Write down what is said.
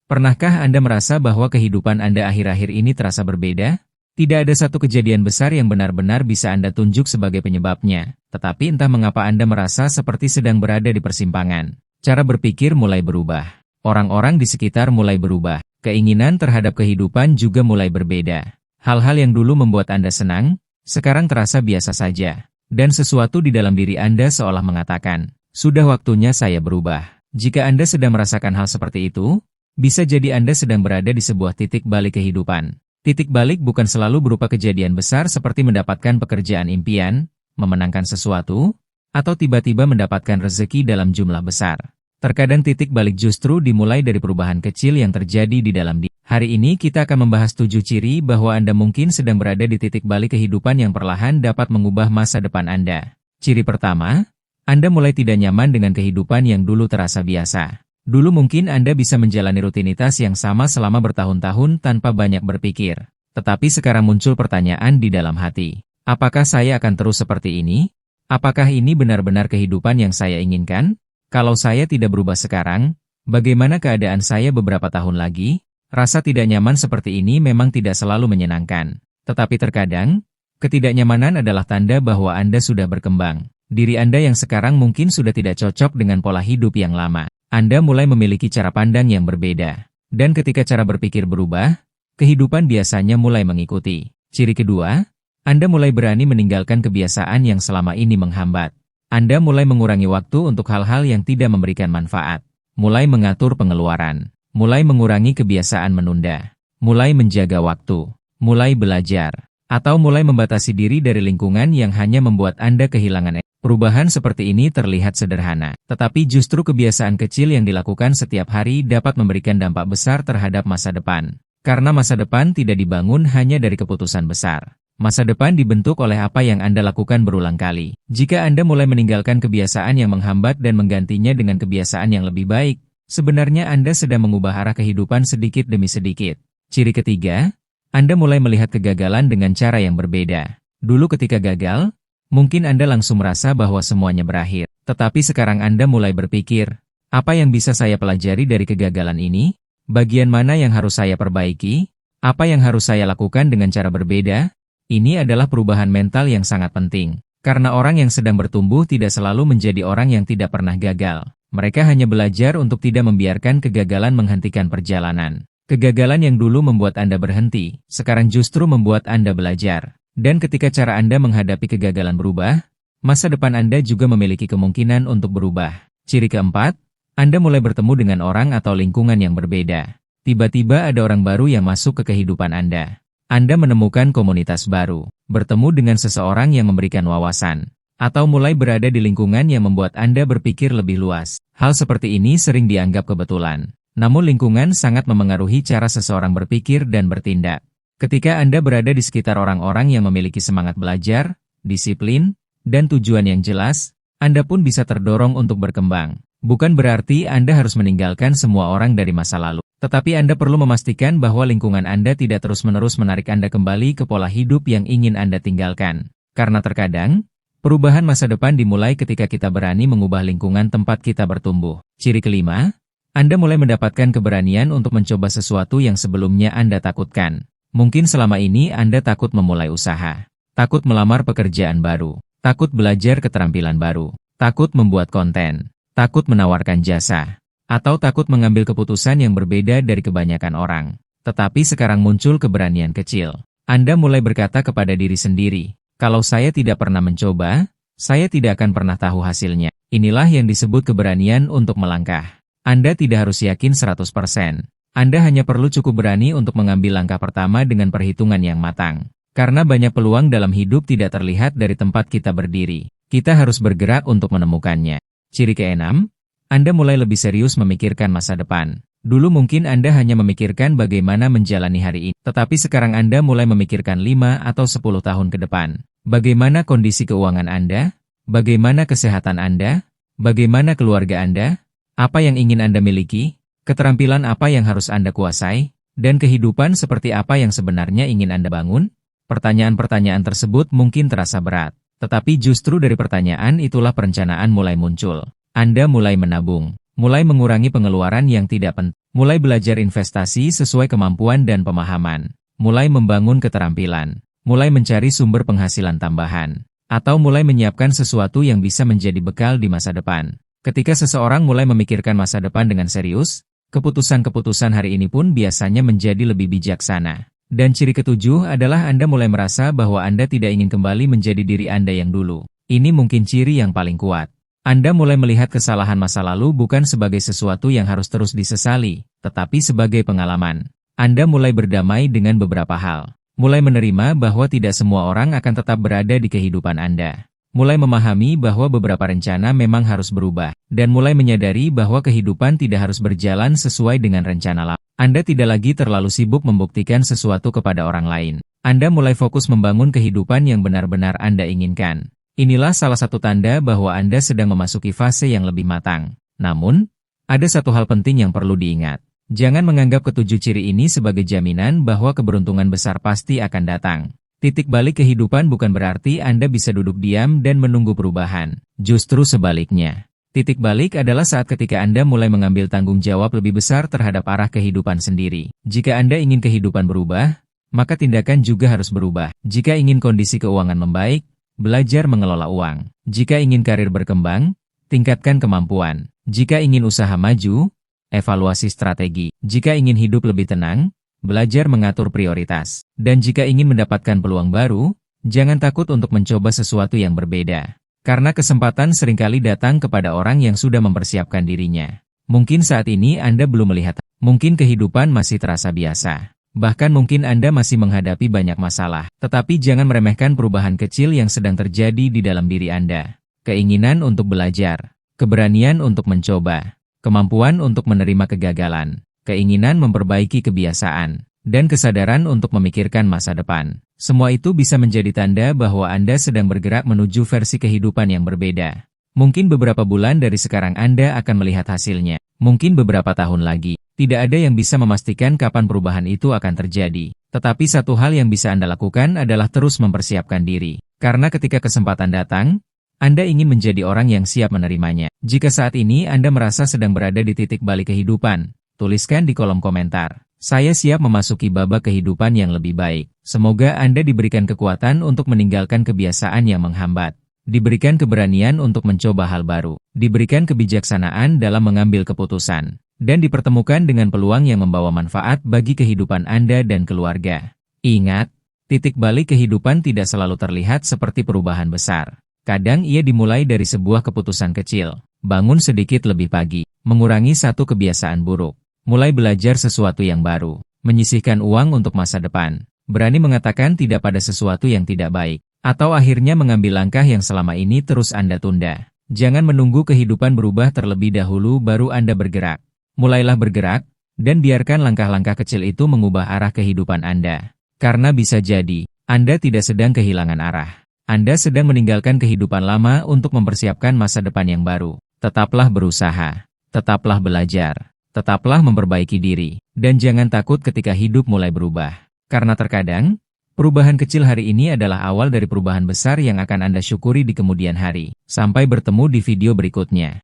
Pernahkah Anda merasa bahwa kehidupan Anda akhir-akhir ini terasa berbeda? Tidak ada satu kejadian besar yang benar-benar bisa Anda tunjuk sebagai penyebabnya, tetapi entah mengapa Anda merasa seperti sedang berada di persimpangan. Cara berpikir mulai berubah. Orang-orang di sekitar mulai berubah. Keinginan terhadap kehidupan juga mulai berbeda. Hal-hal yang dulu membuat Anda senang, sekarang terasa biasa saja. Dan sesuatu di dalam diri Anda seolah mengatakan, sudah waktunya saya berubah. Jika Anda sedang merasakan hal seperti itu, bisa jadi Anda sedang berada di sebuah titik balik kehidupan. Titik balik bukan selalu berupa kejadian besar seperti mendapatkan pekerjaan impian, memenangkan sesuatu, atau tiba-tiba mendapatkan rezeki dalam jumlah besar. Terkadang titik balik justru dimulai dari perubahan kecil yang terjadi di dalam diri. Hari ini kita akan membahas 7 ciri bahwa Anda mungkin sedang berada di titik balik kehidupan yang perlahan dapat mengubah masa depan Anda. Ciri pertama, Anda mulai tidak nyaman dengan kehidupan yang dulu terasa biasa. Dulu mungkin Anda bisa menjalani rutinitas yang sama selama bertahun-tahun tanpa banyak berpikir. Tetapi sekarang muncul pertanyaan di dalam hati. Apakah saya akan terus seperti ini? Apakah ini benar-benar kehidupan yang saya inginkan? Kalau saya tidak berubah sekarang, bagaimana keadaan saya beberapa tahun lagi? Rasa tidak nyaman seperti ini memang tidak selalu menyenangkan. Tetapi terkadang, ketidaknyamanan adalah tanda bahwa Anda sudah berkembang. Diri Anda yang sekarang mungkin sudah tidak cocok dengan pola hidup yang lama. Anda mulai memiliki cara pandang yang berbeda. Dan ketika cara berpikir berubah, kehidupan biasanya mulai mengikuti. Ciri kedua, Anda mulai berani meninggalkan kebiasaan yang selama ini menghambat. Anda mulai mengurangi waktu untuk hal-hal yang tidak memberikan manfaat. Mulai mengatur pengeluaran. Mulai mengurangi kebiasaan menunda. Mulai menjaga waktu. Mulai belajar. Atau mulai membatasi diri dari lingkungan yang hanya membuat Anda kehilangan. Perubahan seperti ini terlihat sederhana, tetapi justru kebiasaan kecil yang dilakukan setiap hari dapat memberikan dampak besar terhadap masa depan. Karena masa depan tidak dibangun hanya dari keputusan besar. Masa depan dibentuk oleh apa yang Anda lakukan berulang kali. Jika Anda mulai meninggalkan kebiasaan yang menghambat dan menggantinya dengan kebiasaan yang lebih baik, sebenarnya Anda sedang mengubah arah kehidupan sedikit demi sedikit. Ciri ketiga, Anda mulai melihat kegagalan dengan cara yang berbeda. Dulu ketika gagal, mungkin Anda langsung merasa bahwa semuanya berakhir. Tetapi sekarang Anda mulai berpikir, apa yang bisa saya pelajari dari kegagalan ini? Bagian mana yang harus saya perbaiki? Apa yang harus saya lakukan dengan cara berbeda? Ini adalah perubahan mental yang sangat penting. Karena orang yang sedang bertumbuh tidak selalu menjadi orang yang tidak pernah gagal. Mereka hanya belajar untuk tidak membiarkan kegagalan menghentikan perjalanan. Kegagalan yang dulu membuat Anda berhenti, sekarang justru membuat Anda belajar. Dan ketika cara Anda menghadapi kegagalan berubah, masa depan Anda juga memiliki kemungkinan untuk berubah. Ciri keempat, Anda mulai bertemu dengan orang atau lingkungan yang berbeda. Tiba-tiba ada orang baru yang masuk ke kehidupan Anda. Anda menemukan komunitas baru, bertemu dengan seseorang yang memberikan wawasan, atau mulai berada di lingkungan yang membuat Anda berpikir lebih luas. Hal seperti ini sering dianggap kebetulan. Namun lingkungan sangat memengaruhi cara seseorang berpikir dan bertindak. Ketika Anda berada di sekitar orang-orang yang memiliki semangat belajar, disiplin, dan tujuan yang jelas, Anda pun bisa terdorong untuk berkembang. Bukan berarti Anda harus meninggalkan semua orang dari masa lalu. Tetapi Anda perlu memastikan bahwa lingkungan Anda tidak terus-menerus menarik Anda kembali ke pola hidup yang ingin Anda tinggalkan. Karena terkadang, perubahan masa depan dimulai ketika kita berani mengubah lingkungan tempat kita bertumbuh. Ciri kelima, Anda mulai mendapatkan keberanian untuk mencoba sesuatu yang sebelumnya Anda takutkan. Mungkin selama ini Anda takut memulai usaha, takut melamar pekerjaan baru, takut belajar keterampilan baru, takut membuat konten, takut menawarkan jasa, atau takut mengambil keputusan yang berbeda dari kebanyakan orang. Tetapi sekarang muncul keberanian kecil. Anda mulai berkata kepada diri sendiri, kalau saya tidak pernah mencoba, saya tidak akan pernah tahu hasilnya. Inilah yang disebut keberanian untuk melangkah. Anda tidak harus yakin 100%. Anda hanya perlu cukup berani untuk mengambil langkah pertama dengan perhitungan yang matang. Karena banyak peluang dalam hidup tidak terlihat dari tempat kita berdiri. Kita harus bergerak untuk menemukannya. Ciri keenam, Anda mulai lebih serius memikirkan masa depan. Dulu mungkin Anda hanya memikirkan bagaimana menjalani hari ini. Tetapi sekarang Anda mulai memikirkan 5 atau 10 tahun ke depan. Bagaimana kondisi keuangan Anda? Bagaimana kesehatan Anda? Bagaimana keluarga Anda? Apa yang ingin Anda miliki? Keterampilan apa yang harus Anda kuasai? Dan kehidupan seperti apa yang sebenarnya ingin Anda bangun? Pertanyaan-pertanyaan tersebut mungkin terasa berat. Tetapi justru dari pertanyaan itulah perencanaan mulai muncul. Anda mulai menabung, mulai mengurangi pengeluaran yang tidak penting, Mulai belajar investasi sesuai kemampuan dan pemahaman. Mulai membangun keterampilan. Mulai mencari sumber penghasilan tambahan. Atau mulai menyiapkan sesuatu yang bisa menjadi bekal di masa depan. Ketika seseorang mulai memikirkan masa depan dengan serius, keputusan-keputusan hari ini pun biasanya menjadi lebih bijaksana. Dan ciri ketujuh adalah Anda mulai merasa bahwa Anda tidak ingin kembali menjadi diri Anda yang dulu. Ini mungkin ciri yang paling kuat. Anda mulai melihat kesalahan masa lalu bukan sebagai sesuatu yang harus terus disesali, tetapi sebagai pengalaman. Anda mulai berdamai dengan beberapa hal. Mulai menerima bahwa tidak semua orang akan tetap berada di kehidupan Anda. Mulai memahami bahwa beberapa rencana memang harus berubah. Dan mulai menyadari bahwa kehidupan tidak harus berjalan sesuai dengan rencana lama. Anda tidak lagi terlalu sibuk membuktikan sesuatu kepada orang lain. Anda mulai fokus membangun kehidupan yang benar-benar Anda inginkan. Inilah salah satu tanda bahwa Anda sedang memasuki fase yang lebih matang. Namun, ada satu hal penting yang perlu diingat. Jangan menganggap ketujuh ciri ini sebagai jaminan bahwa keberuntungan besar pasti akan datang. Titik balik kehidupan bukan berarti Anda bisa duduk diam dan menunggu perubahan. Justru sebaliknya. Titik balik adalah saat ketika Anda mulai mengambil tanggung jawab lebih besar terhadap arah kehidupan sendiri. Jika Anda ingin kehidupan berubah, maka tindakan juga harus berubah. Jika ingin kondisi keuangan membaik, belajar mengelola uang. Jika ingin karir berkembang, tingkatkan kemampuan. Jika ingin usaha maju, evaluasi strategi. Jika ingin hidup lebih tenang, belajar mengatur prioritas. Dan jika ingin mendapatkan peluang baru, jangan takut untuk mencoba sesuatu yang berbeda. Karena kesempatan seringkali datang kepada orang yang sudah mempersiapkan dirinya. Mungkin saat ini Anda belum melihat, mungkin kehidupan masih terasa biasa. Bahkan mungkin Anda masih menghadapi banyak masalah, tetapi jangan meremehkan perubahan kecil yang sedang terjadi di dalam diri Anda. Keinginan untuk belajar, keberanian untuk mencoba, kemampuan untuk menerima kegagalan, keinginan memperbaiki kebiasaan, dan kesadaran untuk memikirkan masa depan. Semua itu bisa menjadi tanda bahwa Anda sedang bergerak menuju versi kehidupan yang berbeda. Mungkin beberapa bulan dari sekarang Anda akan melihat hasilnya, mungkin beberapa tahun lagi. Tidak ada yang bisa memastikan kapan perubahan itu akan terjadi. Tetapi satu hal yang bisa Anda lakukan adalah terus mempersiapkan diri. Karena ketika kesempatan datang, Anda ingin menjadi orang yang siap menerimanya. Jika saat ini Anda merasa sedang berada di titik balik kehidupan, tuliskan di kolom komentar. Saya siap memasuki babak kehidupan yang lebih baik. Semoga Anda diberikan kekuatan untuk meninggalkan kebiasaan yang menghambat. Diberikan keberanian untuk mencoba hal baru. Diberikan kebijaksanaan dalam mengambil keputusan. Dan dipertemukan dengan peluang yang membawa manfaat bagi kehidupan Anda dan keluarga. Ingat, titik balik kehidupan tidak selalu terlihat seperti perubahan besar. Kadang ia dimulai dari sebuah keputusan kecil, bangun sedikit lebih pagi, mengurangi satu kebiasaan buruk, mulai belajar sesuatu yang baru, menyisihkan uang untuk masa depan, berani mengatakan tidak pada sesuatu yang tidak baik, atau akhirnya mengambil langkah yang selama ini terus Anda tunda. Jangan menunggu kehidupan berubah terlebih dahulu baru Anda bergerak. Mulailah bergerak, dan biarkan langkah-langkah kecil itu mengubah arah kehidupan Anda. Karena bisa jadi, Anda tidak sedang kehilangan arah. Anda sedang meninggalkan kehidupan lama untuk mempersiapkan masa depan yang baru. Tetaplah berusaha, tetaplah belajar, tetaplah memperbaiki diri, dan jangan takut ketika hidup mulai berubah. Karena terkadang, perubahan kecil hari ini adalah awal dari perubahan besar yang akan Anda syukuri di kemudian hari. Sampai bertemu di video berikutnya.